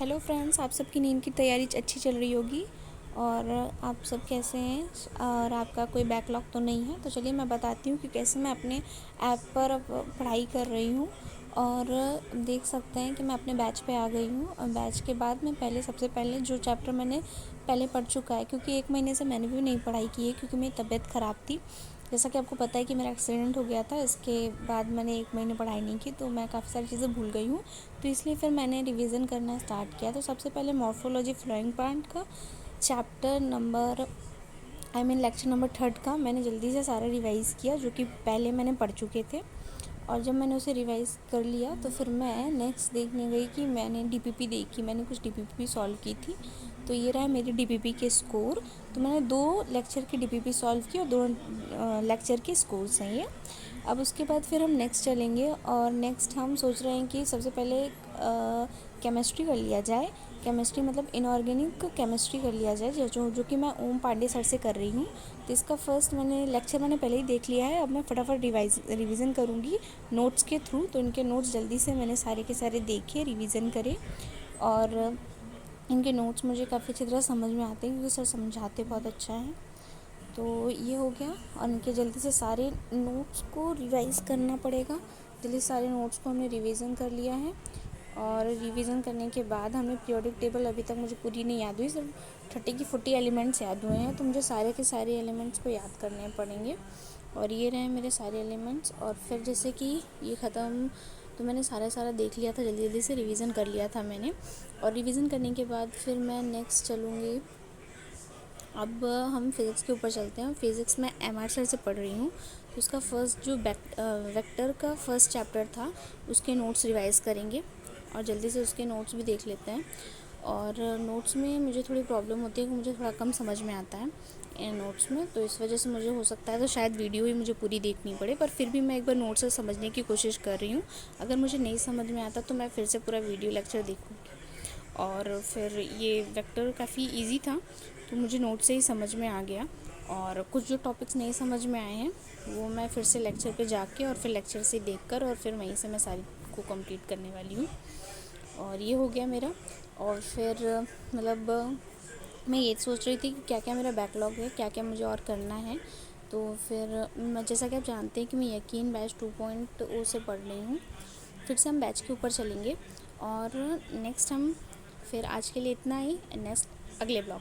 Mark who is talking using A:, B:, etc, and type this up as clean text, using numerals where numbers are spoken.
A: Hello friends, आप सबकी नींद की तैयारी अच्छी चल रही होगी। और आप सब कैसे हैं और आपका कोई बैकलॉग तो नहीं है। तो चलिए मैं बताती हूँ कि कैसे मैं अपने ऐप पर अब पढ़ाई कर रही हूँ। और देख सकते हैं कि मैं अपने बैच पे आ गई हूँ। और बैच के बाद मैं सबसे पहले जो चैप्टर मैंने पहले पढ़ चुका है, क्योंकि 1 महीने से मैंने भी नहीं पढ़ाई की है, क्योंकि मेरी तबीयत ख़राब थी। जैसा कि आपको पता है कि मेरा एक्सीडेंट हो गया था, इसके बाद मैंने 1 महीने पढ़ाई नहीं की, तो मैं काफ़ी सारी चीज़ें भूल गई हूँ। तो इसलिए फिर मैंने रिवीजन करना स्टार्ट किया। तो सबसे पहले मॉर्फोलॉजी फ्लोइंग प्लांट का चैप्टर नंबर लेक्चर नंबर 3 का मैंने जल्दी से सारा रिवाइज़ किया, जो कि पहले मैंने पढ़ चुके थे। और जब मैंने उसे रिवाइज़ कर लिया तो फिर मैं नेक्स्ट देखने गई कि मैंने डीपीपी देखी, मैंने कुछ डीपीपी सॉल्व की थी। तो ये रहा मेरी डीपीपी के स्कोर। तो मैंने 2 लेक्चर की डीपीपी सॉल्व की और 2 लेक्चर के स्कोर्स हैं ये। अब उसके बाद फिर हम नेक्स्ट चलेंगे, और नेक्स्ट हम सोच रहे हैं कि सबसे पहले केमिस्ट्री कर लिया जाए। केमिस्ट्री मतलब इनऑर्गेनिक केमिस्ट्री कर लिया जाए, जो कि मैं ओम पांडे सर से कर रही हूँ। तो इसका फर्स्ट लेक्चर मैंने पहले ही देख लिया है। अब मैं फटाफट रिवीजन करूँगी नोट्स के थ्रू। तो इनके नोट्स जल्दी से मैंने सारे के सारे देखे, रिवीजन करे। और इनके नोट्स मुझे काफ़ी अच्छी तरह समझ में आते हैं, क्योंकि सर समझाते बहुत अच्छा है। तो ये हो गया। और इनके जल्दी से सारे नोट्स को रिवाइज़ करना पड़ेगा। जल्दी से सारे नोट्स को हमने रिवीजन कर लिया है। और रिवीजन करने के बाद हमें पीरियोडिक टेबल अभी तक मुझे पूरी नहीं याद हुई, सिर्फ 30 की 40 एलिमेंट्स याद हुए हैं। तो मुझे सारे के सारे एलिमेंट्स को याद करने पड़ेंगे। और ये रहे मेरे सारे एलिमेंट्स। और फिर जैसे कि ये ख़त्म, तो मैंने सारा देख लिया था, जल्दी जल्दी से रिवीजन कर लिया था मैंने। और रिवीजन करने के बाद फिर मैं नेक्स्ट चलूँगी। अब हम फिज़िक्स के ऊपर चलते हैं। फिज़िक्स में एमआर सर से पढ़ रही हूँ। तो उसका फर्स्ट जो वेक्टर का फर्स्ट चैप्टर था, उसके नोट्स रिवाइज़ करेंगे और जल्दी से उसके नोट्स भी देख लेते हैं। और नोट्स में मुझे थोड़ी प्रॉब्लम होती है कि मुझे थोड़ा कम समझ में आता है इन नोट्स में। तो इस वजह से मुझे हो सकता है तो शायद वीडियो ही मुझे पूरी देखनी पड़े, पर फिर भी मैं एक बार नोट्स से समझने की कोशिश कर रही हूँ। अगर मुझे नहीं समझ में आता तो मैं फिर से पूरा वीडियो लेक्चर देखूँगी। और फिर ये वेक्टर काफ़ी इजी था, तो मुझे नोट से ही समझ में आ गया। और कुछ जो टॉपिक्स नहीं समझ में आए हैं वो मैं फिर से लेक्चर पे जाके और फिर लेक्चर से देखकर और फिर वहीं से मैं सारी को कंप्लीट करने वाली हूँ। और ये हो गया मेरा। और फिर मैं ये सोच रही थी कि क्या क्या मेरा बैकलॉग है, क्या क्या मुझे और करना है। तो फिर जैसा कि आप जानते हैं कि मैं यकीन बैच 2.0 से पढ़ रही हूँ। फिर से हम बैच के ऊपर चलेंगे। और नेक्स्ट हम फिर आज के लिए इतना ही। नेक्स्ट अगले ब्लॉग